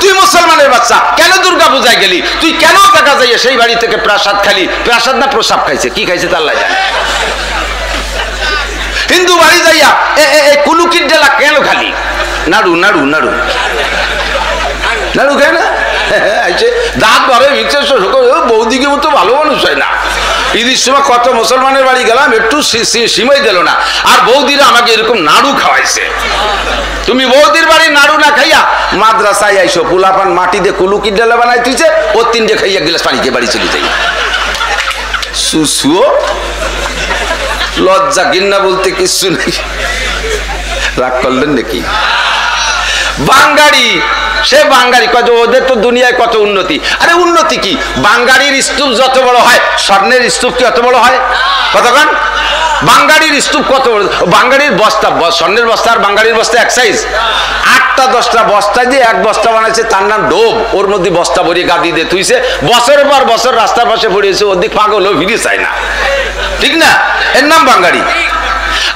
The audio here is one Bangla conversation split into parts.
তুই মুসলমানের বাচ্চা, কেন দুর্গা পূজায় গেলি? তুই কেন দেখা যাইয়ে সেই বাড়ি থেকে প্রাসাদ খালি? প্রাসাদ না প্রসাব খাইছে, কি খাইছে তা আল্লাহ জানে। হিন্দু বাড়ি যাইয়া কুলুকির ডেলা কেন খালি? নাড়ু নাড়ু নাড়ু নাড়ু খায় না, দাঁত বাড়ে বৌদিকে মতো ভালো মানুষ হয় না। ঈদের সময় কত মুসলমানের বাড়ি গেলাম, একটু সিমাই দিল না, আর বৌদিরা আমাকে এরকম নাড়ু খাওয়াইছে। তুমি বৌদির বাড়ি নাড়ু না খাইয়া মাদ্রাসায় আইসো, পোলাপান মাটি দিয়ে কুলুকির ডেলা বানাই তুইছে, ও 3টে খাইয়া গিলাস পানি খেয়ে বাড়ি চলে যাই। সুসুও লজ্জা ঘৃণা বলতে কিছু নেই। রাগ করলেন নাকি? বাঙালি, সে বাঙালি কত, ওদের তো দুনিয়ায় কত উন্নতি। আরে উন্নতি কি, বাঙালির স্তূপ যত বড় হয় স্বর্ণের স্তূপ কি অত বড় হয়? কতক্ষণ বাঙালির স্তূপ কত বড়, বাঙালির বস্তা, স্বর্ণের বস্তা আর বাঙালির বস্তা এক সাইজ। 8টা 10টা বস্তা দিয়ে এক বস্তা বানাইছে, তার নাম ডোব। ওর মধ্যে বস্তা ভরিয়ে গাদি দিয়ে তুইছে, বছরের পর বছর রাস্তার পাশে পড়িয়েছে, ওদিক পাগল ও ফিরে চায় না, ঠিক না? এর নাম বাঙালি।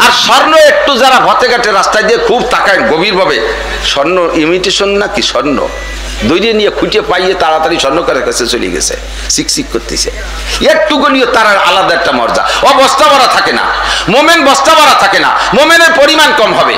আর স্বর্ণ একটু যারা ভতে ঘাটে রাস্তায় দিয়ে খুব তাকায় গভীর ভাবে, স্বর্ণ ইমিটেশন নাকি স্বর্ণ দৈরিয়ে নিয়ে খুঁটিয়ে পাইয়ে তাড়াতাড়ি স্বর্ণকারের কাছে চলে গেছে, চিকচিক করতেছে। একটুকু নিয়ে তার আলাদা একটা মর্যাদা। ও বস্তা ভরা থাকে না, মোমেন বস্তা ভরা থাকে না, মোমেনের পরিমাণ কম হবে,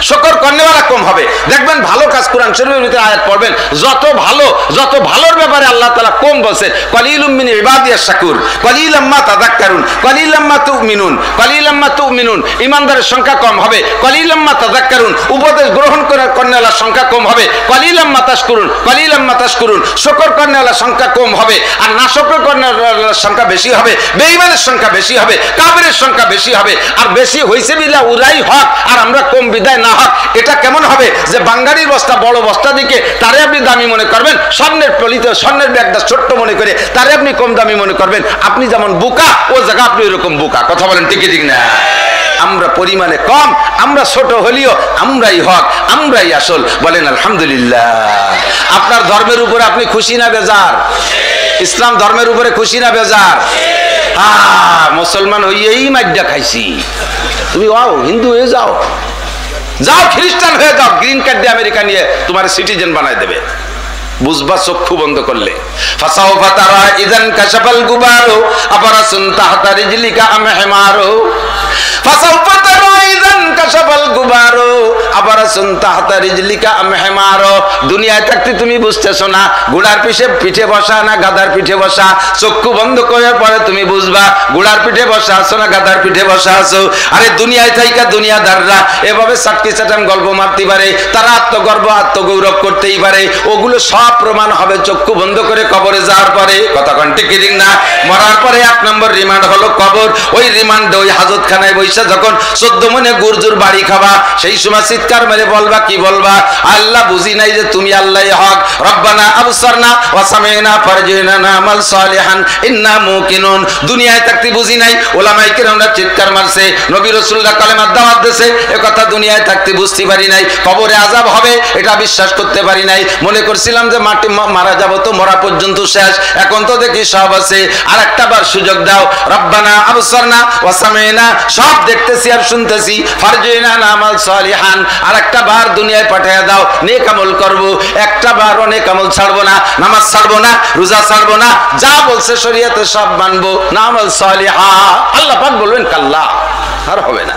শকর কর্নেওয়ালা কম হবে। দেখবেন ভালো কাজ, কোরআন শরীফের ভিতরে আয়াত পড়বেন, যত ভালোর ব্যাপারে আল্লাহ তাআলা কম বলছেন, কলিলুম মিন ইবাদিয়াশ শাকুর কলিলাম মা তাযাক্কারুন কলিলাম মা তুমিনুন কলিলাম মা তুমিনুন। ইমানদারের সংখ্যা কম হবে, কলিলাম মা তাযাক্কারুন। উপদেশ গ্রহণ করার কর্নেওয়ালার সংখ্যা কম হবে, কলিলাম মা তাশকুরুন কলিলাম মা তাশকুরুন। শকর কর্নেওয়ালার সংখ্যা কম হবে, আর না শকর কর্নেওয়ালার সংখ্যা বেশি হবে, বেঈমানের সংখ্যা বেশি হবে, কাফেরের সংখ্যা বেশি হবে। আর বেশি হইছে বিলা উরাই হক, আর আমরা কম বিদায় না হক। এটা কেমন হবে যে বাঙালির বস্তা বড় বস্তা দিকে তারে আপনি দামি মনে করবেন, স্বর্ণের পলিতে স্বর্ণের ব্যাগটা ছোট্ট মনে করে তারে আপনি কম দামি মনে করবেন। আপনি যেমন বোকা, ও জায়গা আপনি এরকম বোকা। কথা বলেন ঠিক ঠিক না? আমরা পরিমাণে কম, আমরা ছোট হলেও আমরাই হক, আমরাই আসল। বলেন আলহামদুলিল্লাহ। আপনার ধর্মের উপরে আপনি খুশি না বেজার? ইসলাম ধর্মের উপরে খুশি না বেজার? মুসলমান হইয়েই মাইডা খাইছি, তুমি হিন্দু হয়ে যাও, যাও খ্রিস্টান হয়ে যাও, গ্রিন কার্ড দিয়ে আমেরিকা নিয়ে তোমার সিটিজেন বানায় দেবে। বুঝবা চক্ষু বন্ধ করলে। ফাসাউফা তারা ইযান কাশাফাল গুবারু আফারাসুন তাহতা রিজলিকা আম হিমারু। ফাসাউফা তারা ইযান কাশাফাল গুবারু আফারাসুন তাহতা রিজলিকা আম হিমারু। দুনিয়ায় থাকতে তুমি বুঝতেছো না ঘোড়ার পিঠে বসা না গাধার পিঠে বসা। চক্ষু বন্ধ করার পরে তুমি বুঝবা ঘোড়ার পিঠে বসা আছো না গাধার পিঠে বসা আছো। আরে দুনিয়ায় থাইকা দুনিয়াদাররা এভাবে চাটকি চাটান গল্প মারতে পারে, তারা আত্মগর্ব আত্মগৌরব করতেই পারে। ওগুলো সব প্রমাণ হবে চক্ষু বন্ধ করে কবরে যাওয়ার পরে। কথা কোন ঠিক ঠিক না? মরার পরে 1 নম্বর রিমান্ড হলো কবর। ওই রিমান্ডে ওই হাজতখানায় বইসা যখন 14 মনে গুরজুর বাড়ি খাবা, সেই সময় চিৎকার মেরে বলবা, কি বলবা? আল্লাহ বুঝি নাই যে তুমি আল্লাহই হক। রব্বানা আবসারনা ওয়া সামি'না ফারজি'না না'মাল সালিহান ইন্না মুকিনুন। দুনিয়ায় থাকতে বুঝি নাই, ওলামায়ে কেরামরা চিৎকার মারছে, নবী রাসূলুল্লাহ কালেমার দাওয়াত দিয়েছে, এ কথা দুনিয়ায় থাকতে বুঝতে পারি নাই। কবরে আযাব হবে এটা বিশ্বাস করতে পারি নাই। মনে করছিলাম যে মাটি মারা যাব তো মরা পর্যন্ত শেষ, এখন তো দেখি সব আছে। আর একটা বার সুযোগ দাও। রব্বানা আবসারনা ওয়া সামি'না, সব দেখতেছি আর শুনতেছি। ফারজি'না না'মাল সালিহান, আর একটা বার দুনিয়ায় পাঠিয়ে দাও, নেক আমল করব। একটা বার অনেক আমল ছাড়বো না, নামাজ ছাড়বো না, রোজা ছাড়বো না, যা বলছে শরীয়তে সব মানবো। না'মাল সালিহা। আল্লাহ পাক বলবেন কাল্লা, আর হবে না।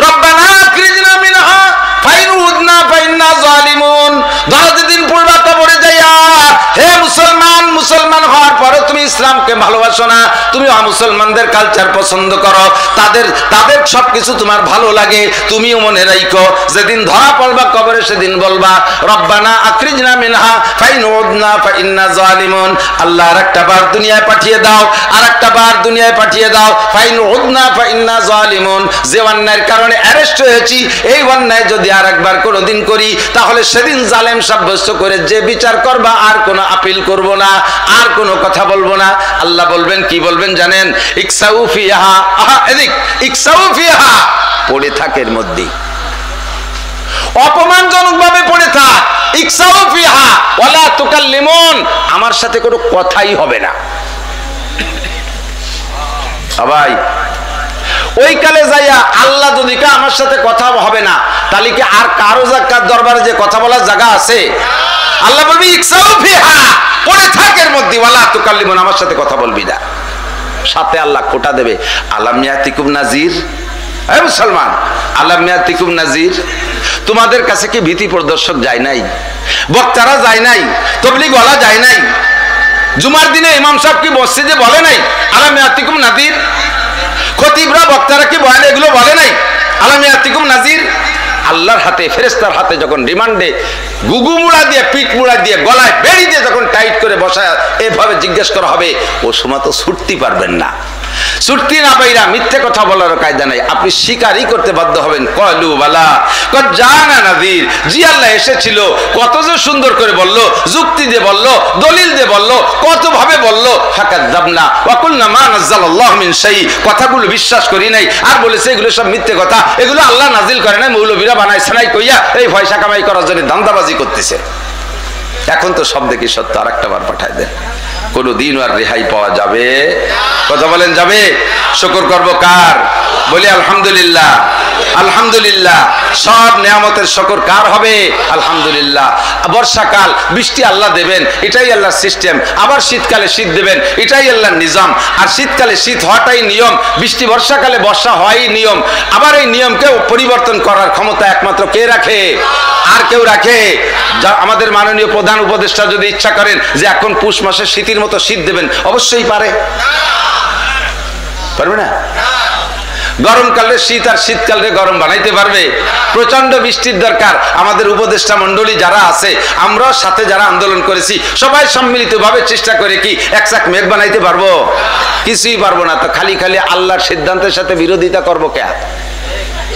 রব্বানা আখরিজনা মিনহা ফাইন উদনা ফাইন্না জালিমুন। দিন পূর্বা কবরে যাইয়া, হে মুসলমান, মুসলমান হওয়ার পরে তুমি ইসলামকে ভালোবাসো না, তুমি মুসলমানদের কালচার পছন্দ করো, তাদের সবকিছু তোমার ভালো লাগে। তুমিও মনে রাখো, যেদিন ধরা পড়বা কবরে সেদিন বলবা রব্বানা আখরিজনা মিনহা ফাইন উদনা ফাইন্না জালিমুন। আল্লাহ আরেকটা বার দুনিয়ায় পাঠিয়ে দাও, আরেকটা বার দুনিয়ায় পাঠিয়ে দাও। ফাইন উদনা ফাইন্না জালিমুন। যে অন্যায়ের কারণে অ্যারেস্ট হয়েছি, এই অন্যায় যদি আরেকবার কোনোদিন করি, তাহলে সেদিন জালেম সাব্যস্ত করে যে বিচার করবা, আর কোনো আপিল করব না, আর কোনো কথা বলবো না। আল্লাহ বলবেন, কি বলবেন জানেন? ইকসাউ ফিহা, এদিক ইকসাউ ফিহা, পড়ে থাকের মধ্যে অপমানজনক ভাবে পড়ে থাক। ইকসাউ ফিহা ওয়ালা তুকাল্লিমুন, আমার সাথে কোনো কথাই হবে না। ভাই ওই কালে যাইয়া আল্লাহ যদি আমার সাথে কথা হবে না, তাহলে কি আর কারো দরবারে যে কথা বলার জায়গা আছে? আল্লাহ বলবি ইকসাউ ফিহা, পড়ে থাক এর মধ্যে, ওয়ালা তুকাল্লিমুন, আমার সাথে কথা বলবি না। সাথে আল্লাহ খোটা দেবে, আলাম ইয়াতিকুম নাজির, হে মুসলমান, আলাম ইয়াতিকুম নাজির, তোমাদের কাছে কি ভীতি প্রদর্শক যায় নাই? বক্তারা যায় নাই? তাবলীগ ওয়ালা যায় নাই? জুমার দিনে ইমাম সাহেব কি মসজিদে বলে নাই আলাম ইয়াতিকুম নাজির? খতিবরা বক্তারা কি বয়ানে এগুলো বলে নাই আলাম ইয়াতিকুম নাজির? আল্লাহর হাতে, ফেরেশতার হাতে যখন রিমান্ডে গুগু মুড়া দিয়ে, পিঠ মুড়া দিয়ে, গলায় বেড়ি দিয়ে যখন টাইট করে বসায় এভাবে জিজ্ঞেস করা হবে, ও সময় তো ছুটতে পারবেন না। ছুটতে না পাইরা মিথ্যে কথা বলার কায়দা নাই, আপনি স্বীকারই করতে বাধ্য হবেন। কলু বালা কদ জানা নাযির, জি আল্লাহ এসেছিল, কত যে সুন্দর করে বলল, যুক্তি দিয়ে বলল, দলিল দিয়ে বলল, কত ভাবে বলল। ফাকাযাবনা ওয়া কুলনা মা নাযালাল্লাহু মিন শাই, কথাগুলো বিশ্বাস করি নাই, আর বলেছে এগুলো সব মিথ্যে কথা, এগুলো আল্লাহ নাজিল করে নাই, মৌলবীরা বানাইছে নাই কইয়া এই পয়সা কামাই করার জন্য ধান্দাবাজি করতেছে। এখন তো সব দেখি সত্য, আর একটা বার পাঠায় দেন, কোনো দিন আর রেহাই পাওয়া যাবে? কথা বলেন যাবে? শুকর করব কার? বলি আলহামদুলিল্লাহ। আলহামদুলিল্লাহ, সব নিয়ামতের শুকর কার হবে? আলহামদুলিল্লাহ। বর্ষাকাল বৃষ্টি আল্লাহ দেবেন, এটাই আল্লাহর সিস্টেম। আবার শীতকালে শীত দেবেন, এটাই আল্লাহর নিজাম। আর শীতকালে শীত হওয়াটাই নিয়ম, বৃষ্টি বর্ষাকালে বর্ষা হওয়াই নিয়ম। আবার এই নিয়মকে পরিবর্তন করার ক্ষমতা একমাত্র কে রাখে? আর কেউ রাখে? আমাদের মাননীয় প্রধান উপদেষ্টা যদি ইচ্ছা করেন যে এখন পুষ মাসে শীতের মতো শীত দেবেন, অবশ্যই পারে। পারবে না? গরমকালে শীত আর শীতকালে গরম বানাইতে পারবে? প্রচন্ড বৃষ্টির দরকার। আমাদের উপদেষ্টা মন্ডলী যারা আছে, আমরা সাথে যারা আন্দোলন করেছি, সবাই সম্মিলিতভাবে চেষ্টা করে কি এক চাক মেঘ বানাইতে পারবো? কিছুই পারবো না। তো খালি খালি আল্লাহর সিদ্ধান্তের সাথে বিরোধিতা করবো কে?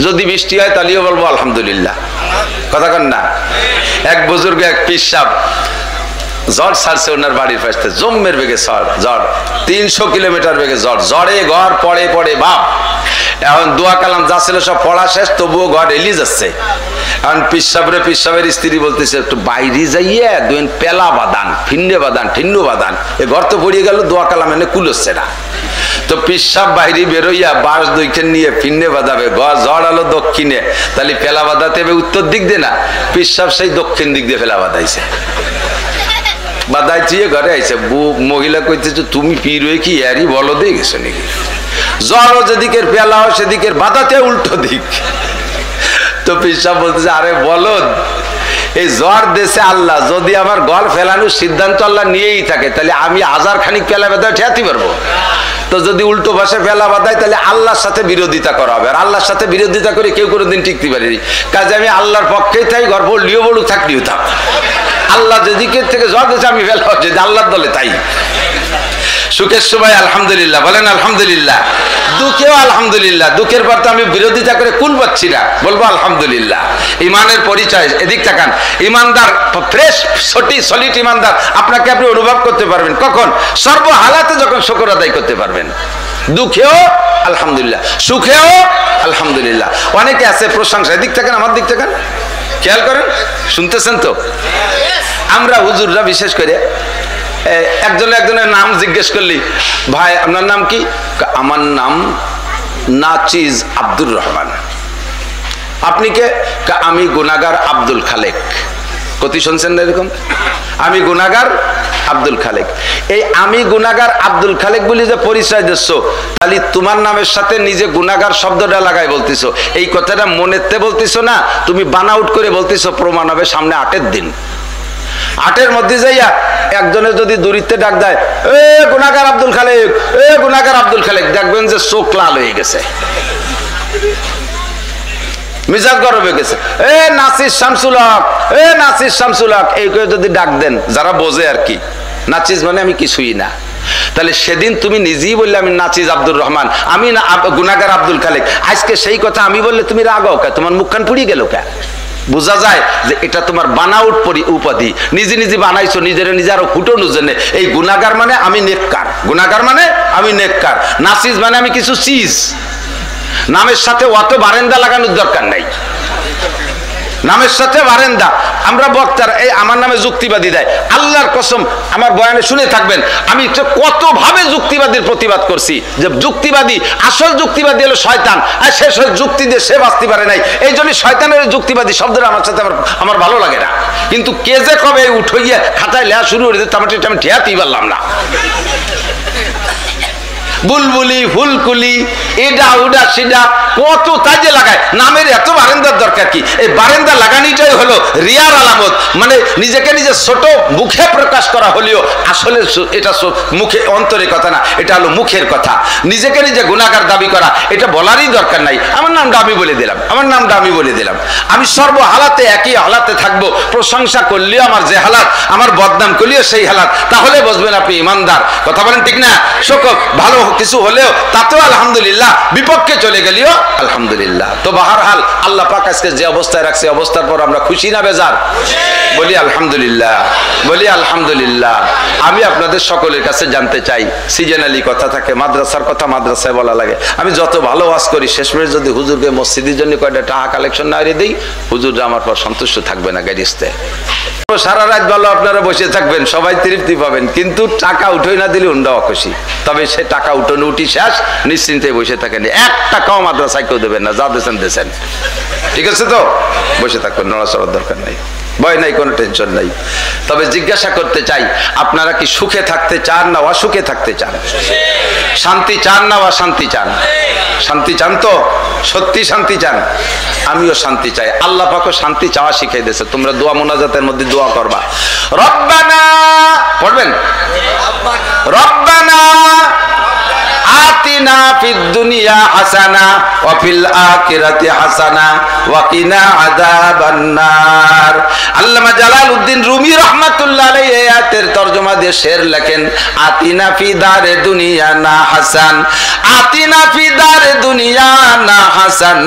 যদি বৃষ্টি হয় তাহলেও বলবো আলহামদুলিল্লাহ। কথা কন না? এক বুজুর্গ, এক পীর সাহেব ঝড় ছাড়ছে ওনার বাড়ির পাশে, জম্মের বেগে ঝড়, 300 কিলোমিটার বেগে ঝড়, ঝড়ে ঘর পড়ে পড়ে বাপ। এখন দোয়া কালাম যা ছিল সব পড়া শেষ, তবুও ঘর এলি যাচ্ছে। এখন পীর সাহেবের স্ত্রী বলতেছে একটু বাইরে যাইয়ে দুই পেলা বাদান, ফিন্নে বাদান, ঠিন্নু বাদান, এ ঘর তো পড়িয়ে গেল, দোয়া কালাম এনে কুলোচ্ছে না। তো পীর সাহেব বাইরে বেরোইয়া বাঁশ দুইখান নিয়ে ফিন্নে বাঁধাবে, ঝড় আলো দক্ষিণে, তাহলে পেলা বাঁধাতে হবে উত্তর দিক দিয়ে না, পীর সাহেব সেই দক্ষিণ দিক দিয়ে ফেলা বাঁধাইছে। বাদাই চিয়ে ঘরে আইছে, মহিলা কইতেছে তুমি পীর হয়ে কি এরই বলো দিয়ে গেছো নাকি? জ্বরও যেদিকের পেলা হয় সেদিকের বাদাতে উল্টো দিক। তো পীর সাহেব বলতেছে আরে বলদ, এই জ্বর দেশে আল্লাহ, যদি আমার গল ফেলানোর সিদ্ধান্ত আল্লাহ নিয়েই থাকে তাহলে আমি হাজার খানিক পেলা বাদায় ঠেয়াতে পারবো? তো যদি উল্টো ভাষায় ফেলা বাদায় তাহলে আল্লাহর সাথে বিরোধিতা করা হবে, আর আল্লাহর সাথে বিরোধিতা করে কেউ কোনোদিন টিকতে পারেনি। কাজে আমি আল্লাহর পক্ষেই থাই, ঘর পড়লিও বড়ুক থাকলেও থাক। আল্লাহ যেদিকের থেকে জ্বর দিয়েছে আমি ফেলা হচ্ছে আল্লাহর দলে তাই। সুখের সময় আলহামদুলিল্লাহ বলেন আলহামদুলিল্লাহ, দুঃখেও আলহামদুলিল্লাহ। দুঃখের পর তো আমি বিরোধিতা করে কুল পাচ্ছি না, বলবো আলহামদুলিল্লাহ। ইমানের পরিচয়, এদিক তাকান। ইমানদার, ফ্রেশ সলিড ইমানদার আপনাকে আপনি অনুভব করতে পারবেন কখন? সর্বহালাতে যখন শুকর আদায় করতে পারবেন। দুঃখেও আলহামদুলিল্লাহ, সুখেও আলহামদুলিল্লাহ। অনেকে আছে প্রশংসা, এদিক থাকেন, আমার দিক থাকেন, খেয়াল করেন, শুনতেছেন তো? আমরা হুজুররা বিশেষ করে একজনের নাম জিজ্ঞেস করলি, ভাই আপনার নাম কি? আমার নাম নাচিজ আব্দুর রহমান। আপনি কে? আমি গুনাহগার আব্দুল খালেক। কতি শুনছেন না এরকম? আমি গুনাহগার আব্দুল খালেক। এই আমি গুনাহগার আব্দুল খালেক বলি যে পরিচয় দিচ্ছ, তাহলে তোমার নামের সাথে নিজে গুনাহগার শব্দটা লাগাই বলতেছো। এই কথাটা মনেতে বলতেছো না, তুমি বানাউট করে বলতেছো, প্রমাণ হবে সামনে 8-এর দিন। 8-এর মধ্যে যাইয়া একজনের যদি দূরিত্বে ডাক দেয়, এ গুনাহগার আব্দুল খালেক, এ গুনাহগার আব্দুল খালেক, দেখবেন যে চোখ লাল হয়ে গেছে, মিজাজ গরম হয়ে গেছে। এ নাসির শামসুল হক, এ নাসির শামসুল হক, এই করে যদি ডাক দেন, যারা বোঝে আর কি, নাচিজ মানে আমি কিছুই না। তাহলে সেদিন তুমি নিজেই বললে আমি নাচিজ আব্দুর রহমান, আমি না গুনাহগার আব্দুল খালেক। আজকে সেই কথা আমি বললে তুমি রাগাও কে? তোমার মুখখান পুড়িয়ে গেল কে? বোঝা যায় যে এটা তোমার বানাউট উপাধি, নিজে নিজে বানাইছো, নিজের নিজের ফুটোনো জন্য। এই গুনাহগার মানে আমি নেককার, গুনাহগার মানে আমি নেককার, নাচিজ মানে আমি কিছু চিজ। নামের সাথে অত বারেন্দা লাগানোর দরকার নাই। নামের সাথে বারেন্দা। আমরা বক্তার এই আমার নামে যুক্তিবাদী দেয়, আল্লাহর কসম আমার বয়ানে শুনে থাকবেন, আমি কত ভাবে যুক্তিবাদীর প্রতিবাদ করছি যে যুক্তিবাদী, আসল যুক্তিবাদী হলো শয়তান, আর সে যুক্তি দিয়ে সে বাঁচতে পারে নাই। এই জন্য শয়তানের যুক্তিবাদী শব্দটা আমার সাথে আমার ভালো লাগে না। কিন্তু কে যে কবে উঠে গিয়ে খাতায় লেয়া শুরু করে দিতে আমি ঠেয়াতেই পারলাম না। বুলবুলি, ফুলকুলি, এটা উডা সেটা কত কাজে লাগায়। নামের এত বারেন্দার দরকার কি? এই বারেন্দা লাগানিটাই হলো রিয়ার আলামত, মানে নিজেকে নিজে ছোট মুখে প্রকাশ করা হলেও আসলে এটা মুখে অন্তরে কথা না, এটা হলো মুখের কথা। নিজেকে নিজে গুনাহগার দাবি করা এটা বলারই দরকার নাই। আমার নামটা আমি বলে দিলাম, আমার নামটা আমি বলে দিলাম। আমি সর্ব হালাতে একই হালাতে থাকবো। প্রশংসা করলেও আমার যে হালাত, আমার বদনাম করলেও সেই হালাত, তাহলে বুঝবেন আপনি ইমানদার। কথা বলেন ঠিক না? শোকর ভালো কিছু হলেও তাতেও আলহামদুলিল্লাহ, বিপক্ষে চলে গেলেও আলহামদুলিল্লাহ। তো বাহারহাল আল্লাহ পাক আজকে যে অবস্থায় রাখছে, অবস্থার পর আমরা খুশি না বেজার? বলি আলহামদুলিল্লাহ, বলি আলহামদুলিল্লাহ। আমি আপনাদের সকলের কাছে জানতে চাই, সিজনালি কথা থাকে, মাদ্রাসার কথা মাদ্রাসায় বলা লাগে। আমি যত ভালো ওয়াজ করি, শেষমেশ যদি হুজুরকে মসজিদের জন্য কয়টা টাকা কালেকশন না করে দিই, হুজুররা আমার পর সন্তুষ্ট থাকবে না গ্যারিস্তে। সারা রাত ভালো আপনারা বসে থাকবেন, সবাই তৃপ্তি পাবেন, কিন্তু টাকা উঠোই না দিলে উন্ডা অখুশি। তবে সে টাকা উঠোনো উঠি শেষ, নিশ্চিন্তে বসে থাকেন। এক টাকাও মাদ্রাসায় কেউ দেবেন না, যা দেশেন দেশেন, ঠিক আছে? তো বসে থাকবেন, নড়াচড়ার দরকার নেই, ভয় নাই, কোনো টেনশন নাই। তবে জিজ্ঞাসা করতে চাই, আপনারা কি সুখে থাকতে চান না অসুখে থাকতে চান? শান্তি চান না অশান্তি চান? শান্তি চান তো? সত্যি শান্তি চান? আমিও শান্তি চাই। আল্লাহ পাকও শান্তি চাওয়া শিখিয়ে দিয়েছে। তোমরা দোয়া মুনাজাতের মধ্যে দোয়া করবা, রব্বানা পড়বেন, রব্বানা আতিনা ফিদ দুনিয়া হাসানা ওয়া ফিল আখিরাতি হাসানা ওয়া কিনা আযাবান নার। আল্লামা জালালউদ্দিন রুমি রাহমাতুল্লাহ আলাইহি এই আয়াতের তরজমা দিয়ে শের লেখেন, আতিনা ফি দারে দুনিয়া না হাসান, আতিনা ফি দারে দুনিয়া না হাসান,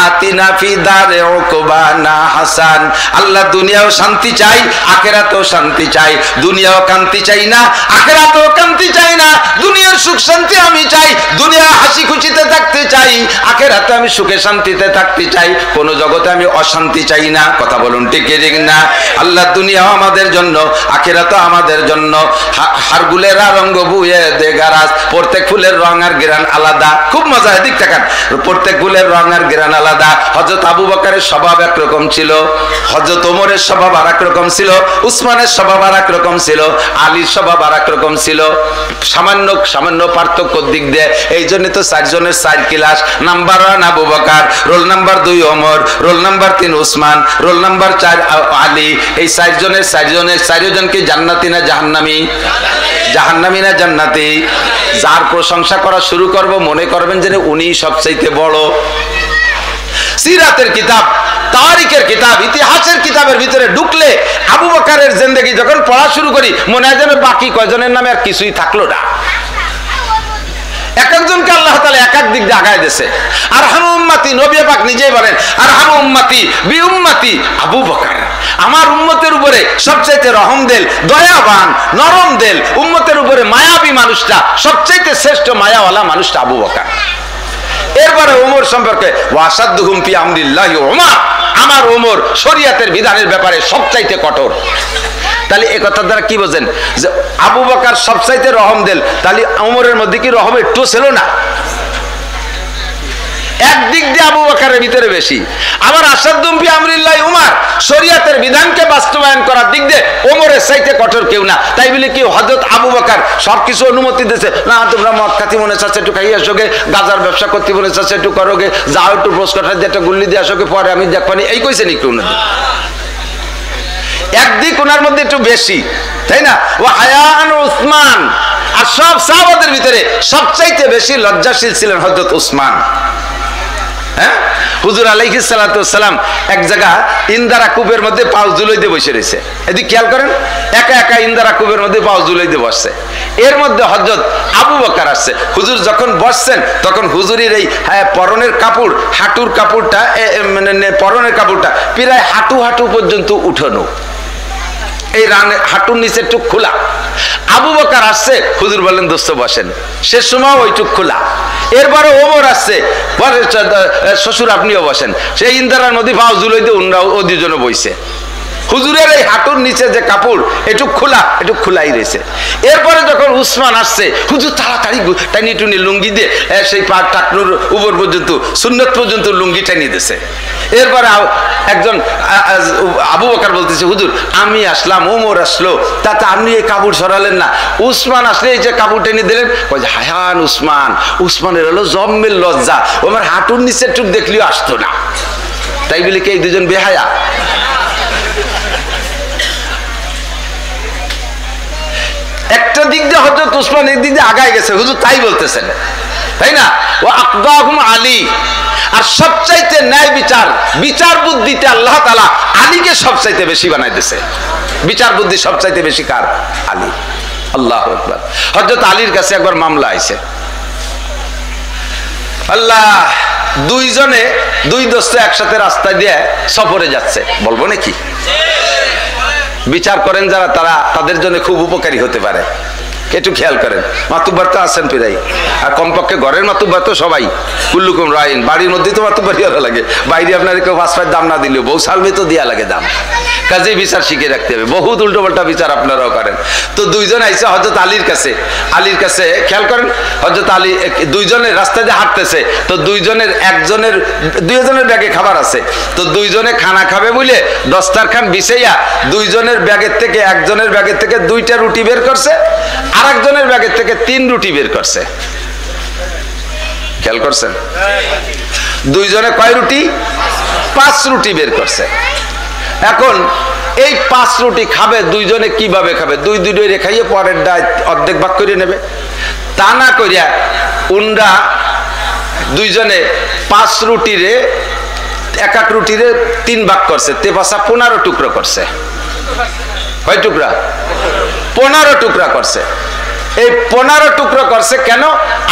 আতিনা ফি দারে উকবা না হাসান। আল্লাহ দুনিয়াও শান্তি চাই, আখিরাতেও শান্তি চাই। দুনিয়াও কান্তি চাই না, আখিরাতেও কান্তি চাই না। দুনিয়ার সুখ শান্তি আমি চাই, দুনিয়া হাসি খুশিতে থাকতে চাই, আখিরাতে আমি সুখে শান্তিতে থাকতে চাই। কোন জগতে আমি অশান্তি চাই না। কথা বলুন ঠিক ঠিক না? আল্লাহ দুনিয়াও আমাদের জন্য, আখিরাতও আমাদের জন্য। হারগুলের রঙ বুয়ে দে গারাজ, প্রত্যেক ফুলের রং আর গ্রান আলাদা। খুব মজা, এদিক তাকান, প্রত্যেক ফুলের রং আর গ্রান আলাদা। হযরত আবু বকরের স্বভাব একরকম ছিল, হযরত ওমরের স্বভাব আর এক রকম ছিল, উসমানের স্বভাব আর এক রকম ছিল, আলীর স্বভাব আর এক রকম ছিল। সামান্য সামান্য পার্থক্য দিক দিয়ে। এই জন্য তো 4 জনের 4 class. Number 1 Abu Bakr, roll number 2 Omar, roll number 3 Usman, roll number 4 Ali. এই 4 জনের 4 জন কি জান্নাতি না জাহান্নামী? জাহান্নামী না জান্নাতি? যার প্রশংসা করা শুরু করব, মনে করবেন যে উনি সবচাইতে বড়। সিরাতের কিতাব, তারিখের কিতাব, ইতিহাসের কিতাবের ভিতরে ঢুকলে আবু বকরের জিন্দেগি যখন পড়া শুরু করি, মনে হয় যেন বাকি কয়জনের নামে আর কিছুই থাকলো না। এক একজনকে আল্লাহ তাআলা এক এক দিক দিয়ে আগায় দিয়েছে। আরহামু উম্মতি, নবী পাক নিজেই বলেন, আরহামু উম্মতি বি উম্মতি আবু বকর। আমার উম্মতের উপরে সবচাইতে রহম দিল, দয়াবান, নরম দিল, উম্মতের উপরে মায়াবী মানুষটা, সবচাইতে শ্রেষ্ঠ মায়াওয়ালা মানুষটা আবু বকর। এরপরে ওমর সম্পর্কে, ওয়াসাদুহুম ফি আমরিল্লাহি ওমর, আমার ওমর শরীয়তের বিধানের ব্যাপারে সবচাইতে কঠোর। তাহলে এই কথার দ্বারা কি বোঝেন? যে আবু বকর সবচাইতে রহম দিল, তাহলে ওমরের মধ্যে কি রহম একটু ছিল না? একদিক দিয়ে আবু বকরের ভিতরে বেশি। আবার আসাদুহুম ফি আমরিল্লাহি ওমর, শরীয়তের বিধানকে বাস্তবায়ন করার দিক দিয়ে ওমরের চাইতে কঠোর কেউ না। তাই বলে কি হযরত আবু বকর সবকিছু অনুমতি দিয়েছে? না, তোমরা মদ খাতি মনে চাচ্ছে একটু খাইয়ে আসোগে, গাজার ব্যবসা করতে মনে চাচ্ছে একটু করোগে, যাও একটু ব্রোসকটা দিয়ে একটা গুল্লি দিয়ে আসোগে, পরে আমি দেখবানি, এই কইছে নি কেউ না? একদিক ওনার মধ্যে একটু বেশি, তাই না? ও হায়ান উসমান। আর সব সাহাবাদের ভিতরে সবচাইতে বেশি লজ্জাশীল ছিলেন হযরত উসমান। হ্যাঁ, হুজুর আলাইহিস সালাতু ওয়াস সালাম এক জায়গা ইন্দারা কূপের মধ্যে পাও ঝুলাই দিয়ে বসে রয়েছে। এদিকে খেয়াল করেন, একা একা ইন্দারা কূপের মধ্যে পাও ঝুলাই দিয়ে বসছে। এর মধ্যে হযরত আবু বকর আসছে। হুজুর যখন বসছেন তখন হুজুরের এই পরনের কাপড়, হাঁটুর কাপড়টা, পরনের কাপড়টা প্রায় হাঁটু হাঁটু পর্যন্ত উঠানো। এই রানে হাঁটুর নিচে টুক খোলা। আবু বকর আসছে, হুজুর বলেন দোস্ত বসেন, শেষ সময় ওই টুক খোলা। এরপরে ওমর আসছে, পরে শ্বশুর আপনিও বসেন। সেই ইন্দারার মধ্যে ভাও জুলাই দিয়ে ও দুজনে বইছে। হুজুরের এই হাঁটুর নিচে যে কাপড় একটু খোলাই রয়েছে। এরপরে যখন উসমান আসছে, হুজুর তাড়াতাড়ি টানি টুনি লুঙ্গি দিয়ে সেই পা টাকনুর উপর পর্যন্ত সুন্নত পর্যন্ত লুঙ্গি টানিয়ে দিয়েছে। এরপরে একজন আবু বকর বলতেছে, হুজুর আমি আসলাম, ওমর আসলো, তাতে আপনি এই কাপড় সরালেন না। উসমান আসলে এই যে কাপড় টেনে দিলেন, হায়ান উসমানের হলো জম্মের লজ্জা, ও আমার হাঁটুর নিচে একটু দেখলেও আসতো না। তাই বলে কি এই দুজন বেহায়া? একটা দিক দিয়ে হযরত উসমান এক দিক দিয়ে আগায় গেছে, হুজুর তাই বলতেছেন, তাই না? ও আকদাহুম আলী, আর সবচাইতে ন্যায় বিচার বুদ্ধিতে আল্লাহ তাআলা আলীকে সবচাইতে বেশি বানাই দিয়েছে। বিচার বুদ্ধি সবচাইতে বেশি কার? আলী। আল্লাহু আকবার। হযরত আলীর কাছে একবার মামলা আইছে। আল্লাহ, দুই দোস্ত একসাথে রাস্তা দিয়ে সফরে যাচ্ছে, বলবো নাকি? বিচার করেন যারা, তাদের জন্য খুব উপকারী হতে পারে। একটু খেয়াল করেন, মাতুব্বার তো আছেন প্রায়, আর কমপক্ষে ঘরের মাতুব্বার তো সবাই, কুল্লুকুম রাইন, বাড়ির মধ্যেই তো মাতুব্বারই লাগে, বাইরে আপনার কেউ 5 দাম না দিলেও বউ সালমে তো দেওয়া লাগে দাম। কাজেই বিচার শিখে রাখতে হবে, বহুত উল্টো পাল্টা বিচার আপনারাও করেন। তো দুইজন আইসে হযরত আলীর কাছে খেয়াল করেন, হযরত আলী দুইজনের রাস্তা দিয়ে হাঁটতেছে, তো দুইজনের ব্যাগে খাবার আছে, তো দুইজনে খানা খাবে বলে দস্তারখান বিছাইয়া দুইজনের ব্যাগের থেকে, একজনের ব্যাগের থেকে 2টা রুটি বের করছে, আর একজনের ব্যাগের থেকে 3 রুটি বের করছে। খেয়াল করছেন? দুইজনে কয় রুটি? 5 রুটি বের করছে। এখন এই 5 রুটি খাবে দুইজনে, কিভাবে খাবে? দুই রেখাইয়ে পরের ডায় অর্ধেক ভাগ করে নেবে, তা না করিয়া উনরা দুইজনে 5 রুটিরে এক রুটিরে 3 ভাগ করছে, তে পাশা 15 টুকরো করছে। কয় টুকরা? 15 টুকরা করছে। এই 15 টুকরো করছে কেন?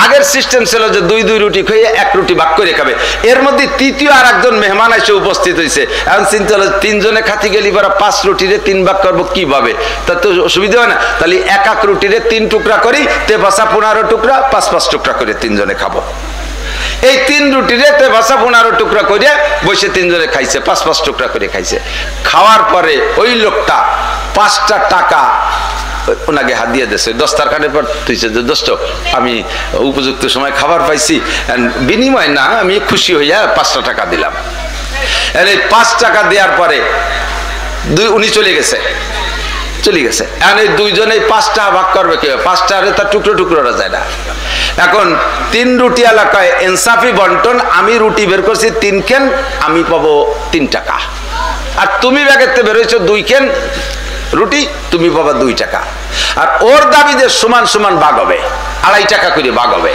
আগের সিস্টেম ছিল যে 2 রুটি খেয়ে 1 রুটি ভাগ করে খাবে। এর মধ্যে তৃতীয় আর একজন মেহমান এসে উপস্থিত হয়েছে। এখন চিন্তা হলো 3 জনে খাতি গেলি পরে 5 রুটিরে 3 ভাগ করবো কিভাবে? তা তো অসুবিধা হয় না। তাহলে এক রুটিরে 3 টুকরা করি, তে বাসা 15 টুকরা, 5 টুকরা করে 3 জনে খাবো। এই 3 রুটিরে তে বাসা 15 টুকরা করে বসে 3 জনে খাইছে, 5 টুকরা করে খাইছে। খাওয়ার পরে ওই লোকটা 5টা টাকা ওনাকে হাত দিয়ে দিয়েছে, দস্তারখানের পর তুইছে যে দোস্ত আমি উপযুক্ত সময় খাবার পাইছি, বিনিময় না আমি খুশি হইয়া 5টা টাকা দিলাম। এই 5 টাকা দেওয়ার পরে উনি চলে গেছে। এখন এই দুইজনে 5টা ভাগ করবে কি? 5টা তার টুকরো যায় না। এখন 3 রুটি এলাকায় ইনসাফি বন্টন, আমি রুটি বের করছি 3 কেন, আমি পাবো 3 টাকা, আর তুমি ব্যাগেতে বের হয়েছো 2 কেন রুটি, তুমি পাবা 2 টাকা। আর ওর দাবি যে সমান সমান ভাগ হবে, 2.5 টাকা করে ভাগ হবে।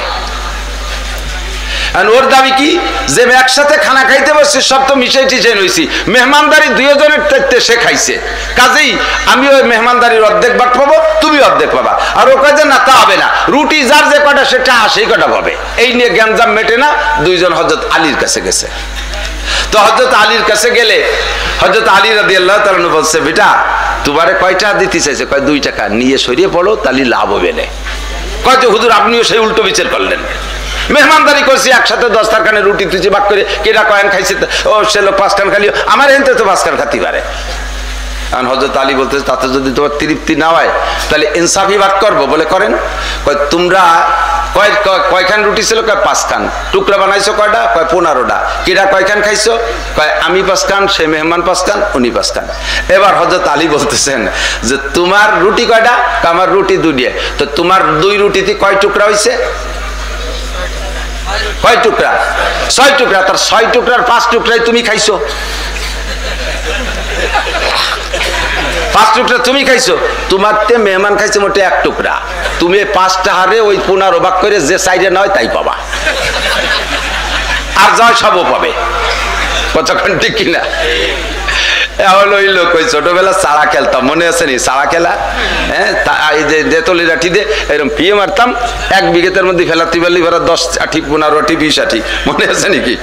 ওর দাবি কি? যে একসাথে খানা খাইতে বসছি, সব তো মিশাই টিশাই রয়েছি, মেহমানদারি 2 জনের সে খাইছে, কাজেই আমি ওই মেহমানদারির অর্ধেক ভাগ পাবো, তুমি অর্ধেক পাবা। আর ও কাজে না, তা হবে না, রুটি যার যে কটা সেটা সেই কটা পাবে। এই নিয়ে গ্যাঞ্জাম মেটে না, 2 জন হযরত আলীর কাছে গেছে। তো হযরত আলীর কাছে গেলে হযরত আলী রাদিয়াল্লাহু তাআলা বলছে, বেটা তোমারে কয়টা দিতে চাইছে? কয় 2 টাকা। নিয়ে সরিয়ে পড়ো, তাহলে লাভ হবে না। কয় যে হুজুর আপনিও সেই উল্টো বিচার করলেন, মেহমানদারি করছি, একসাথে দস্তারখানে রুটি তুচি ভাগ করে কেটা কয়েন খাইছে, ও সে লোক 5 খান খালিও, আমার এনতে তো 5 খান খাতি পারে। কারণ হযরত আলী বলতেছে, তাতে যদি তোমার তৃপ্তি না হয় তাহলে ইনসাফি ভাগ করবো। বলে করেন। কয় তোমরা কয়খান রুটি ছিল? কয় 5 খান। টুকরা বানাইছো কয়টা? কয় 15টা। কিরা কয়খান খাইছো? কয় আমি 5 খান, সে মেহমান 5 খান, উনি 5 খান। এবার হযরত আলী বলতেছেন যে তোমার রুটি কয়টা? আমার রুটি 2টা। তো তোমার 2 রুটিতে কয় টুকরা হয়েছে? কয় টুকরা? 6 টুকরা। তার 6 টুকরার 5 টুকরাই তুমি খাইছো। 5 টুকরা তুমি খাইছো, তোমার তে মেহমান খাইছে মোটে 1 টুকরা। তুমি 5টা হারে ওই 15 ভাগ করে যে সাইডে নয় তাই পাবা, আর যা সবও পাবে। কতক্ষণ ঠিক কিনা? এখন ওই লোক ওই ছোটবেলা চাড়া খেলতাম, মনে আছে নি? চাড়া খেলা, হ্যাঁ, এই যে দেতলি লাঠি দিয়ে এরকম পিয়ে মারতাম, 1 বিঘেতের মধ্যে ফেলাতে পারলি ভরা 10 আঠি 15 আঠি 20 আঠি, মনে আছে নাকি?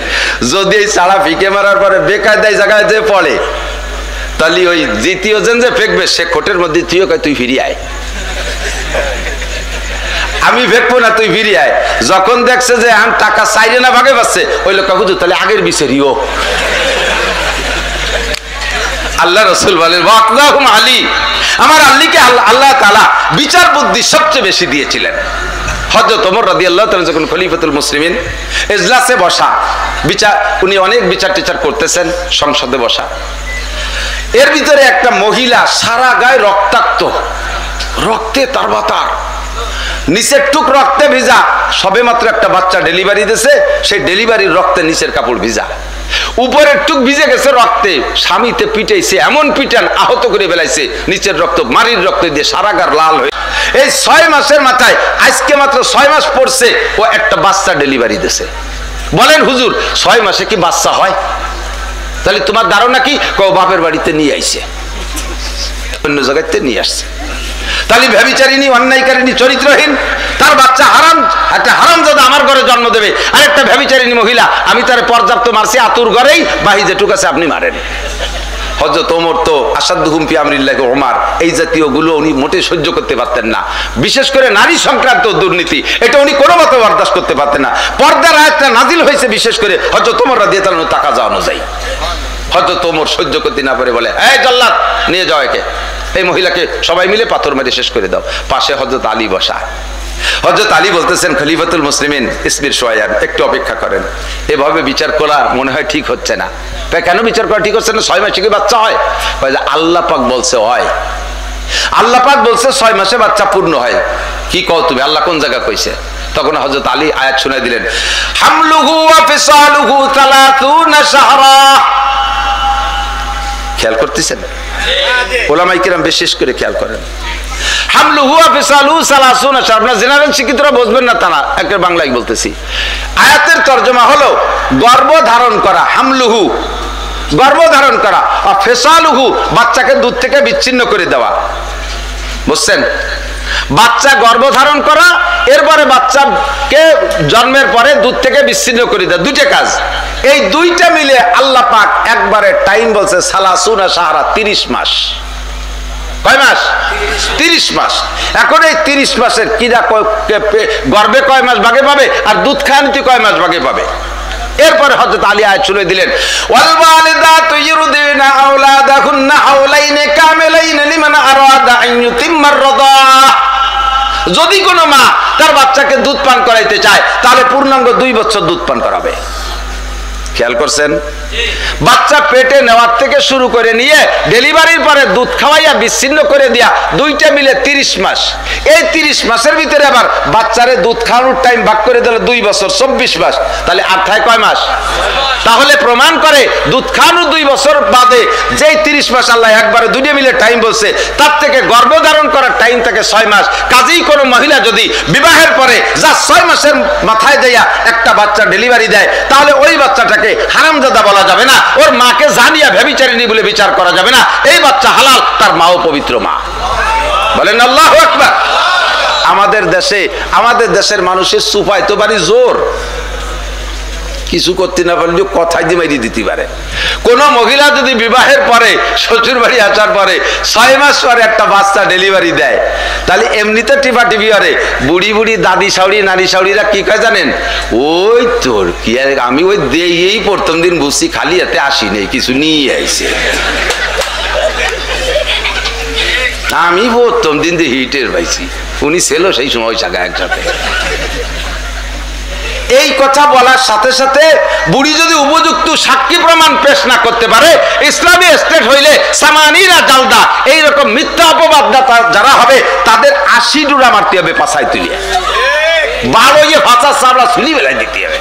যদি এই চাড়া ফিকে মারার পরে বেকায়দায় জায়গায় যে পড়ে, তাহলে ওই দ্বিতীয় জন যে ফেকবে সে কোটের মধ্যে তুই ফিরিয়ে আয়, আমি ফেকবো না, তুই ফিরিয়ে আয়। যখন দেখছে যে আম টাকা চাইরে না ভাগে পাচ্ছে, ওই লোক হুজুর তাহলে আগের বিচারিও। আল্লাহ রসুল বলেন আলী, আমার আলীকে আল্লাহ তাআলা বিচার বুদ্ধি সবচেয়ে বেশি দিয়েছিলেন। হযরত ওমর রাদিয়াল্লাহু তাআলা যখন খলিফাতুল মুসলিমিন এজলাসে বসা, উনি অনেক বিচার টিচার করতেছেন, সংসদে বসা, এর ভিতরে একটা মহিলা সারা গায়ে রক্তাক্ত, রক্তে তারবাতার, নিচের টুক রক্তে ভিজা, সবে মাত্র একটা বাচ্চা ডেলিভারি দিয়েছে, সেই ডেলিভারির রক্তে নিচের কাপড় ভিজা, উপরের টুক ভিজে গেছে রক্তে, স্বামীতে পিটাইছে, এমন পিটান আহত করে ফেলাইছে, নিচের রক্ত মারির রক্ত দিয়ে সারা গার লাল হয়ে। এই 6 মাসের মাথায় আজকে মাত্র 6 মাস পড়ছে, ও একটা বাচ্চা ডেলিভারি দিয়েছে। বলেন হুজুর 6 মাসে কি বাচ্চা হয়? তাহলে তোমার ধারণা কি? বাপের বাড়িতে নিয়ে আইছে, অন্য জায়গাতে নিয়ে আসছে। তাহলে ব্যভিচারিণী, অন্যায়কারিণী, চরিত্রহীন, তার বাচ্চা হারাম, একটা হারামজাদা আমার ঘরে জন্ম দেবে, আর একটা ব্যভিচারিণী মহিলা আমি তার পর্যাপ্ত মারছি, আতুর ঘরেই বাহি যেটুক আছে আপনি মারেন। হযরত ওমর তো আসাদুহুম ফি আমরিল্লাহি ওমর, এই জাতীয় গুলো উনি মোটে সহ্য করতে পারতেন না। বিশেষ করে নারী সংক্রান্ত দুর্নীতি, এটা উনি কোনো মতে বরদাস্ত করতে পারতেন না। পর্দার আয়াতটা নাজিল হয়েছে বিশেষ করে হযরত ওমর রাদিয়াল্লাহু আনহু টাকা যাওয়ানো যায়। হযরত ওমর সহ্য করতে না পারে বলে, এই জাল্লাদ নিয়ে যাও একে, এই মহিলাকে সবাই মিলে পাথর মেরে শেষ করে দাও। পাশে হযরত আলী বসা। হযরত আলী বলতেছেন, খলিফাতুল মুসলিমিন ইসবির শুয়ায়ান, একটু অপেক্ষা করেন, এভাবে বিচার করা মনে হয় ঠিক হচ্ছে না। কেন বিচার করা ঠিক হচ্ছে না? 6 মাসে কি বাচ্চা হয়? আল্লাহ পাক বলছে হয়, আল্লাহ পাক বলছে 6 মাসে বাচ্চা পূর্ণ হয়। কি কও তুমি? আল্লাহ কোন জায়গা কইছে? তখন হযরত আলী আয়াত শুনাই দিলেন, হামলুহু ওয়া ফিসালুহু 30 শাহরা। খেয়াল করতেছেন? ওলামায়ে কিরাম বিশেষ করে খেয়াল করেন। হামলুহু ওয়া ফিসালুহু 30 শাহরা। আপনারা জেনারেল শিক্ষিতরা বুঝবেন না, তা না, একটা বাংলায় বলতেছি। আয়াতের তরজমা হলো গর্ভ ধারণ করা, হামলুহু গর্ভ ধারণ করা, আর ফিসালুহু বাচ্চাকে দুধ থেকে বিচ্ছিন্ন করে দেওয়া। বুঝছেন? বাচ্চা গর্ভধারণ করা, এরপরে বাচ্চাকে জন্মের পরে দুধ থেকে বিচ্ছিন্ন করে দেয়, দুইটা কাজ। এই দুইটা মিলে আল্লাহ পাক একবারে টাইম বলছে 30 শাহরা, 30 মাস। কয় মাস? 30 মাস। এখন এই 30 মাসের কিরা গর্ভে কয় মাস ভাগে পাবে, আর দুধ খাওয়ানিতে কয় মাস ভাগে পাবে? এরপরে হযরত আলী আয়াত শুনে দিলেন, ওয়াল ওয়ালিদাতু ইউরদিনা আওলাদাহুন্না হাওলাইনি কামিলাইনি লিমান আরাদা আন ইউতিম্মার রাদাআ। যদি কোনো মা তার বাচ্চাকে দুধ পান করাইতে চায়, তাহলে পূর্ণাঙ্গ 2 বছর দুধ পান করাবে। খেয়াল করছেন? বাচ্চা পেটে নেওয়ার থেকে শুরু করে নিয়ে ডেলিভারির পরে দুধ খাওয়াইয়া বিচ্ছিন্ন করে দিয়া, দুইটা মিলে 30 মাস। এই 30 মাসের ভিতরে আবার বাচ্চারে দুধ খাওয়ানোর টাইম ভাগ করে দিলে 2 বছর, 24 মাস। তাহলে আর থাকে কয় মাস? তাহলে প্রমাণ করে দুধ খাওয়ানোর 2 বছর বাদে যেই 30 মাস আল্লাহ একবারে দুইটা মিলে টাইম বলছে, তার থেকে গর্ভধারণ করার টাইম থেকে 6 মাস। কাজেই কোনো মহিলা যদি বিবাহের পরে যা 6 মাসের মাথায় দেয়া একটা বাচ্চা ডেলিভারি দেয়, তাহলে ওই বাচ্চাটাকে হারামজাদা বলা যাবে না, ওর মাকে জানিয়া ব্যভিচারিণী বলে বিচার করা যাবে না। এই বাচ্চা হালাল, তার মাও পবিত্র মা। বলেন আল্লাহু আকবার। আমাদের দেশের মানুষের সুফাই তো বাড়ি জোর, কিছু করতে না পারলে কথাই দিয়ে মাইরি দিতে পারে। কোন মহিলা যদি বিবাহের পরে শ্বশুর বাড়ি আসার পরে 6 মাস পরে একটা বাচ্চা ডেলিভারি দেয়, তাহলে এমনিতে টিপা টিপি করে বুড়ি বুড়ি দাদি শাউড়ি নারী শাউড়িরা কি কয় জানেন? ওই তোর কি, আমি ওই এই প্রথম দিন বুঝছি, খালি হাতে আসি নেই, কিছু নিয়ে আইছে। আমি প্রথম দিন দিয়ে হিটের পাইছি, উনি ছিল সেই সময় জায়গা একসাথে। এই কথা বলার সাথে সাথে বুড়ি যদি উপযুক্ত সাক্ষী প্রমাণ পেশ না করতে পারে, ইসলামী স্টেট হইলে সামানিরা জালদা, এইরকম মিথ্যা অপবাদদাতা যারা হবে তাদের 80 ডুরা মারতে হবে, পাছায় তুলিয়ে 12 ভাষা চাবড়া ছুলি বেলায় দিতে হবে।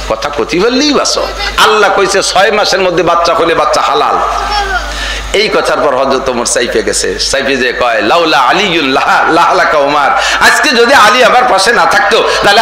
কথা কতি বললেই বাসো। আল্লাহ কইছে 6 মাসের মধ্যে বাচ্চা হলে বাচ্চা হালাল। এই কথার পর হযরত ওমর সাইফে গেছে, সাইফে যে কয় লাউলা আলিউল্লাহ লাহলাকা ওমর, আজকে যদি আলী আমার পাশে না থাকতো তাহলে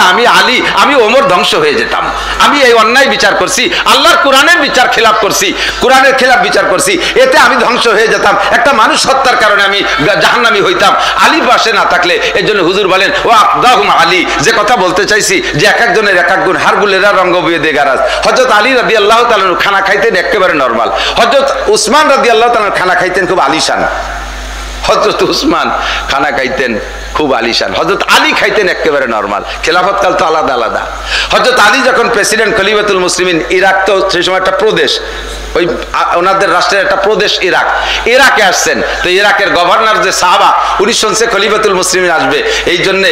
আমি ওমর ধ্বংস হয়ে যেতাম। আমি এই অন্যায় বিচার করছি, আল্লাহর কোরআনের বিচার খেলাফ করছি, কোরআনের খেলাফ বিচার করছি, এতে আমি ধ্বংস হয়ে যেতাম, একটা মানুষ হত্যার কারণে আমি জাহান্নামী হইতাম আলী পাশে না থাকলে। এই জন্য হুজুর বলেন ও আফদাহুম আলী, যে কথা বলতে চাইছি যে এক একজনের এক এক গুণ, হারগুলেরা রঙ্গ বিয়ে দে গারাজ। হযরত আলী রাদিয়াল্লাহু তাআলা খানা খাইতেন একেবারে নরমাল, হযরত উসমান রাদিয়াল্লাহু তাআলা খানা খাইতেন খুব আলিশান, হযরত উসমান খানা খাইতেন খুব আলিশান, হযরত আলী খাইতেন একেবারে নরমাল। খেলাফত কাল তো আলাদা আলাদা। হযরত আলী যখন প্রেসিডেন্ট খলিফাতুল মুসলিমিন, ইরাক তো সেই সময় একটা প্রদেশ, ওই ওনাদের রাষ্ট্রের একটা প্রদেশ ইরাকে আসছেন, তো ইরাকের গভর্নর যে সাহাবা উনি শুনছে খলিফাতুল মুসলিমিন আসবে, এই জন্যে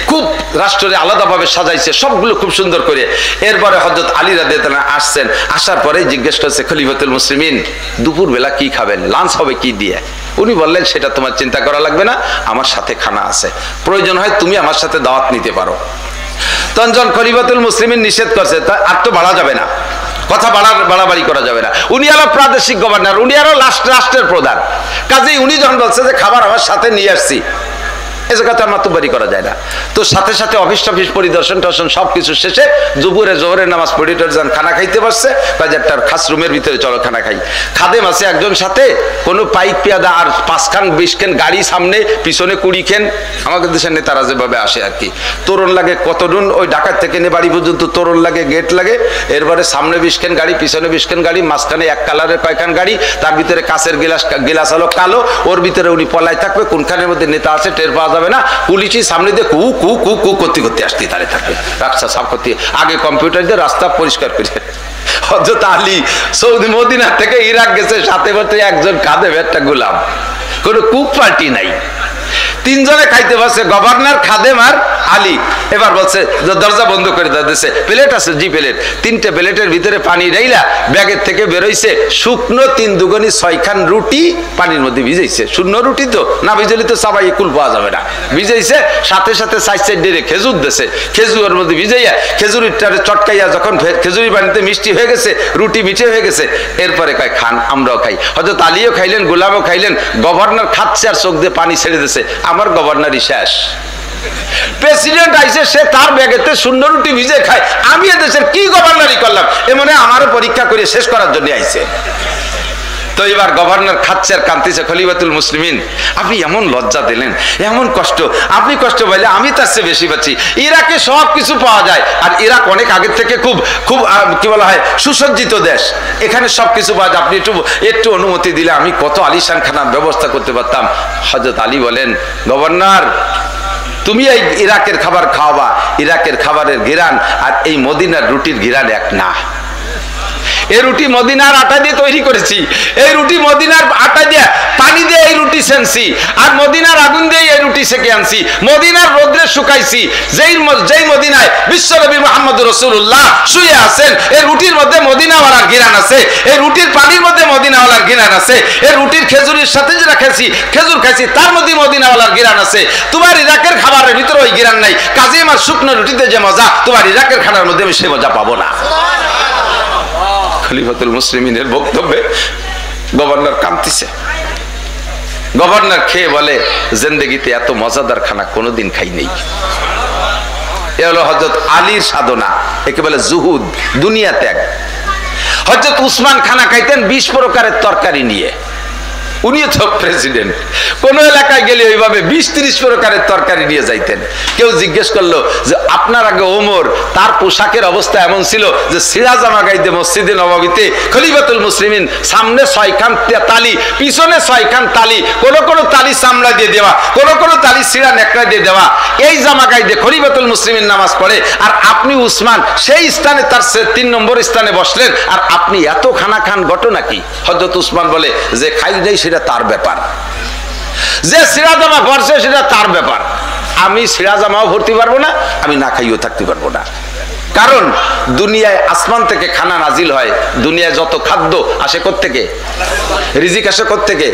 খুব রাষ্ট্রে আলাদাভাবে সাজাইছে সবগুলো খুব সুন্দর করে। এরপরে হযরত আলী রাদিয়াল্লাহু তাআলা আসছেন, আসার পরে জিজ্ঞেস করছে খলিফাতুল মুসলিমিন দুপুরবেলা কি খাবেন, লাঞ্চ হবে কি দিয়ে? উনি বললেন সেটা তোমার চিন্তা করা লাগবে না, আমার সাথে খানা আছে, প্রয়োজন হয় তুমি আমার সাথে দাওয়াত নিতে পারো। তখন খলিফাতুল মুসলিমিন নিষেধ করছে, তা আর তো বাড়া যাবে না, কথা বাড়াবাড়ি করা যাবে না, উনি আরো প্রাদেশিক গভর্নর, উনি আরো রাষ্ট্রের প্রধান, কাজেই উনি যখন বলছে যে খাবার আমার সাথে নিয়ে আসছি, এ জায়গাতে মাতুব্বারি করা যায় না। তো সাথে সাথে অফিস পরিদর্শন টর্শন সবকিছু শেষে জোহরের নামাজ পড়ে যান, খানা খাইতে বসছে, বাজারটার খাস রুমের ভিতরে চলো খানা খাই। খাদেম আছে একজন সাথে, কোনো পাইক পেয়াদা আর 5 খান 20 খান গাড়ি সামনে, পিছনে 20 খান, আমাদের দেশের নেতারা যেভাবে আসে আর কি, তোরণ লাগে কতদিন, ওই ঢাকা থেকে নিয়ে বাড়ি পর্যন্ত তোরণ লাগে, গেট লাগে, এরপরে সামনে 20 খান গাড়ি, পিছনে 20 খান গাড়ি, মাঝখানে এক কালারের কয়খান গাড়ি, তার ভিতরে কাঁচের গিলাস হলো কালো, ওর ভিতরে উনি পলাই থাকবে, কোনখানের মধ্যে নেতা আছে টের পাওয়া যাবে না, পুলিশই সামনে দিয়ে কু কু কু কু করতে করতে আসতে দাঁড়িয়ে থাকবে, রাস্তা সাফ করতে, আগে কম্পিউটার দিয়ে রাস্তা পরিষ্কার করে। হযরত আলী সৌদি মদিনা থেকে ইরাক গেছে, সাথে সাথে একজন খাদেম একটা গোলাম, কোনো কুক পার্টি নাই, 3 জনে খাইতে বসে, গভর্নর, খাদেম আর আলী। এবার বলছে দরজা বন্ধ করে দিয়েছে, প্লেট আছে, জি প্লেট, 3টে প্লেটের ভিতরে পানি রেইলা ব্যাগের থেকে বেরোইছে শুকনো 3 দুগুনি 6 খান রুটি পানির মধ্যে ভিজাইছে, শূন্য রুটি তো না ভিজাইলে তো সবাই কুল পাওয়া যাবে না, ভিজাইছে, সাথে সাথে সাইড দিয়ে খেজুর দিয়েছে, খেজুরের মধ্যে ভিজাইয়া খেজুরিটারে চটকাইয়া যখন খেজুরি পানিতে মিষ্টি হয়ে গেছে, রুটি মিঠে হয়ে গেছে, এরপরে কয় খান, আমরাও খাই। হযরত আলীও খাইলেন, গোলামও খাইলেন, গভর্নর খাচ্ছে আর চোখ দিয়ে পানি ছেড়ে দিয়েছে, আমার গভর্নরই শেষ। প্রেসিডেন্ট আইসে, সে তার ব্যাগেতে শূন্য রুটি ভিজে খায়, আমি এদেশের কি গভর্নরই করলাম, এমনে আমারও পরীক্ষা করে শেষ করার জন্য আইছে। তো এবার গভর্নর খাচ্ছে আর কাঁদতেছে, খলিফাতুল মুসলিমিন আপনি এমন লজ্জা দিলেন, এমন কষ্ট, আপনি কষ্ট পাইলে আমি তার চেয়ে বেশি পাচ্ছি। ইরাকে সব কিছু পাওয়া যায়, আর ইরাক অনেক আগের থেকে খুব খুব কি বলা হয় সুসজ্জিত দেশ, এখানে সব কিছু পাওয়া যায়, আপনি একটু অনুমতি দিলে আমি কত আলিশান খানার ব্যবস্থা করতে পারতাম। হযরত আলী বলেন গভর্নর তুমি এই ইরাকের খাবার খাওয়াবা, ইরাকের খাবারের ঘিরান আর এই মদিনার রুটির ঘিরান এক না। এই রুটি মদিনার আটা দিয়ে তৈরি করেছি, এই রুটি মদিনার আটা দিয়ে পানি দিয়ে এই রুটি সেনছি, আর মদিনার আগুন দিয়ে এই রুটি সেকে আনছি, মদিনার রোদ্রে শুকাইছি, যেই মদিনায় বিশ্বনবী মুহাম্মদ রাসূলুল্লাহ শুয়ে আছেন, এই রুটির মধ্যে মদিনাওয়ালার ঘিরান আছে, এই রুটির পানির মধ্যে মদিনাওয়ালার ঘিরান আছে, এই রুটির খেজুরের সাথে যেটা খেজুর খাইছি তার মধ্যে মদিনাওয়ালার ঘিরান আছে। তোমার ইরাকের খাবারের ভিতরে ওই ঘিরান নাই, কাজে আমার শুকনো রুটিতে যে মজা তোমার ইরাকের খানার মধ্যে আমি সে মজা পাবো না। খলিফাতুল মুসলিমিনের বক্তব্যে গভর্নর কাঁদতেছে, গভর্নর খেয়ে বলে জিন্দেগিতে এত মজাদার খানা কোনোদিন খাই নেই। এ হলো হযরত আলীর সাধনা, একে বলে জুহুদ, দুনিয়া ত্যাগ। হযরত উসমান খানা খাইতেন 20 প্রকারের তরকারি নিয়ে, উনিও তো প্রেসিডেন্ট, কোন এলাকায় গেলে ওইভাবে 20-30 প্রকারের তরকারি নিয়ে যাইতেন। কেউ জিজ্ঞেস করলো যে আপনার আগে ওমর, তার পোশাকের অবস্থা এমন ছিল যে সিরা জামা গাইতে মসজিদে নববীতে খলিফাতুল মুসলিমিন সামনে 6 খান তালি, পিছনে 6 খান তালি, কোন তালি চামড়া দিয়ে দেওয়া, কোন তালি সিরা নেকড়া দিয়ে দেওয়া, এই জামা গাইতে খলিফাতুল মুসলিমিন নামাজ পড়ে, আর আপনি উসমান সেই স্থানে তার 3 নম্বর স্থানে বসলেন, আর আপনি এত খানা খান, ঘটনা কি? হযরত উসমান বলে যে খাই নাই সেটা তার ব্যাপার, যে সিরা জামা পরছে সেটা তার ব্যাপার, আমি সিরা জামাও ভরতে পারবো না, আমি না খাইও থাকতে পারবো না। কারণ দুনিয়ায় আসমান থেকে খানা নাজিল হয়, দুনিয়ায় যত খাদ্য আসে কোত্থেকে? রিজিক আসে কোত্থেকে?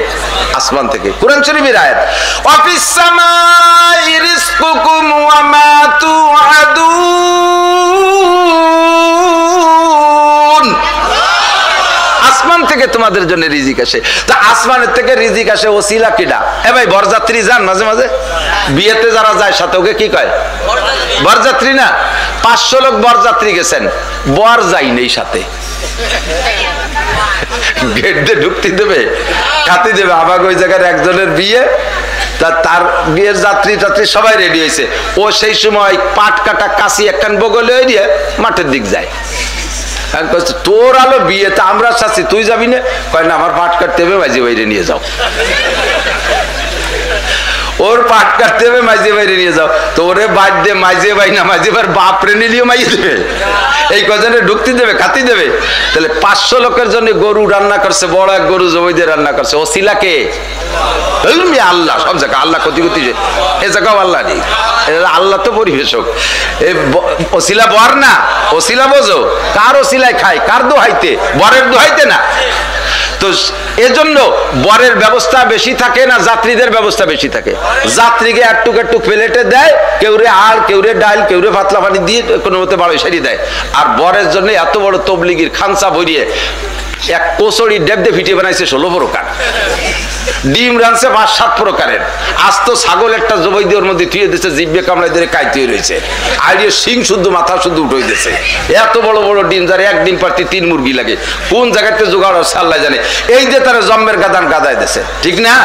আসমান থেকে। কুরআন শরীফের আয়াত, ওয়াফিস সামাই রিজকুকুম ওয়া মা তুআদুন, আসমান থেকে তোমাদের জন্য রিজিক আসে। তা আসমানের থেকে রিজিক আসে ওসিলা কিডা? এ ভাই বরযাত্রী যান মাঝে মাঝে বিয়েতে যারা যায় সাথে, ওকে কি কয়? বরযাত্রী না? 500 লোক বরযাত্রী গেছেন, বর যাই নেই সাথে। গেট দিয়ে ঢুকতে দেবে, খাতে দেবে। আবার ওই জায়গার একজনের বিয়ে, তার বিয়ের যাত্রী টাত্রী সবাই রেডি হয়েছে, ও সেই সময় পাট কাটা কাশি একখান বগলে হয়ে দিয়ে মাঠের দিক যায়। তোর আলো বিয়ে, তা আমরা চাচ্ছি তুই যাবি না? কয় না, আমার পাট কাটতে হবে, মাঝে বাইরে নিয়ে যাও। ওর পাট কাটতে হবে, মাঝে বাইরে নিয়ে যাও। তো ওরে বাদ দে, মাঝে বাই না, মাঝে বার বাপরে নিলিও মাইয়ে দেবে, এই কজনে ঢুকতে দেবে, খাতি দেবে। তাহলে 500 লোকের জন্য গরু রান্না করছে, বড় এক গরু জবাই দিয়ে রান্না করছে। ওসিলাকে আল্লাহ, সব জায়গায় আল্লাহ ক্ষতি করতে, এ জায়গাও আল্লাহ নেই, আল্লাহ তো পরিবেশক। ওসিলা বর না, ওসিলা বোঝো, কার ওসিলায় খায়? কার দোহাইতে? বরের দোহাইতে না। তো এজন্য বরের ব্যবস্থা বেশি থাকে না যাত্রীদের ব্যবস্থা বেশি থাকে? যাত্রীকে একটু একটু প্লেটে দেয়, কেউরে আর কেউরে ডাল, কেউরে পাতলা পানি দিয়ে কোনো মতে বাড়ি সারি দেয়। আর বরের জন্য এত বড় তবলিগির খানসা ভরিয়ে এক কোচড়ি ডেবদে ফিটিয়ে বানাইছে 16 প্রকার, ডিম রানছে 5-7 প্রকারের, আস্ত ছাগল একটা জবাই দিয়ে ওর মধ্যে থুয়ে দিচ্ছে, জিব্বে কামড়াই দিয়ে কাইতে রয়েছে, আর সিং শুদ্ধ মাথা শুদ্ধ উঠে দিয়েছে। এত বড় বড় ডিম, যার এক ডিম পারতে 3 মুরগি লাগে, কোন জায়গাতে জোগাড় হচ্ছে আল্লাহ জানে। এই যে তারা জম্মের গাদান গাদায় দিয়েছে, ঠিক না?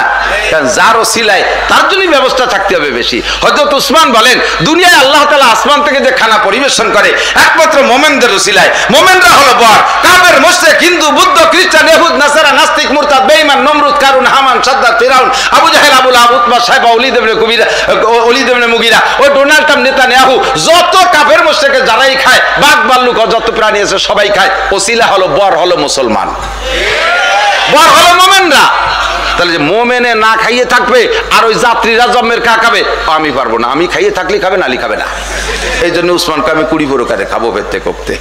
কারণ যারও সিলাই তার জন্যই ব্যবস্থা থাকতে হবে বেশি। হযরত উসমান বলেন, দুনিয়ায় আল্লাহ তাআলা আসমান থেকে যে খানা পরিবেশন করে একমাত্র মোমেনদের সিলাই। মোমেনরা হলো বর, কাফের, মুশরিক, হিন্দু, বুদ্ধ, খ্রিস্টান, ইহুদ, নাসারা, নাস্তিক, মুরতাদ, বেঈমান, নমরুদ, কারুন, হামান, সাদ্দাত, ফিরাউন, আবু জাহেল, আবু লাহাব, উতবা, সাইবা, ওলীদ ইবনে মুগিরা, ও ডোনাল্ড ট্রাম্প, নেতানিয়াহু, যত কাফের মুশরিক যারাই খায়, বাঘ ভাল্লুক যত প্রাণী আছে সবাই খায়। ওসিলা হলো বর, হলো মুসলমান, বর হলো মোমেনরা। তাহলে যে মোমেনে না খাইয়ে থাকবে আর ওই যাত্রীরা জম্মের খা খাবে, আমি পারবো না, আমি খাইয়ে থাকলে খাবে, নালি খাবে না। এই জন্য উসমানকে আমি 20 প্রকারে খাবো পেতে করতে।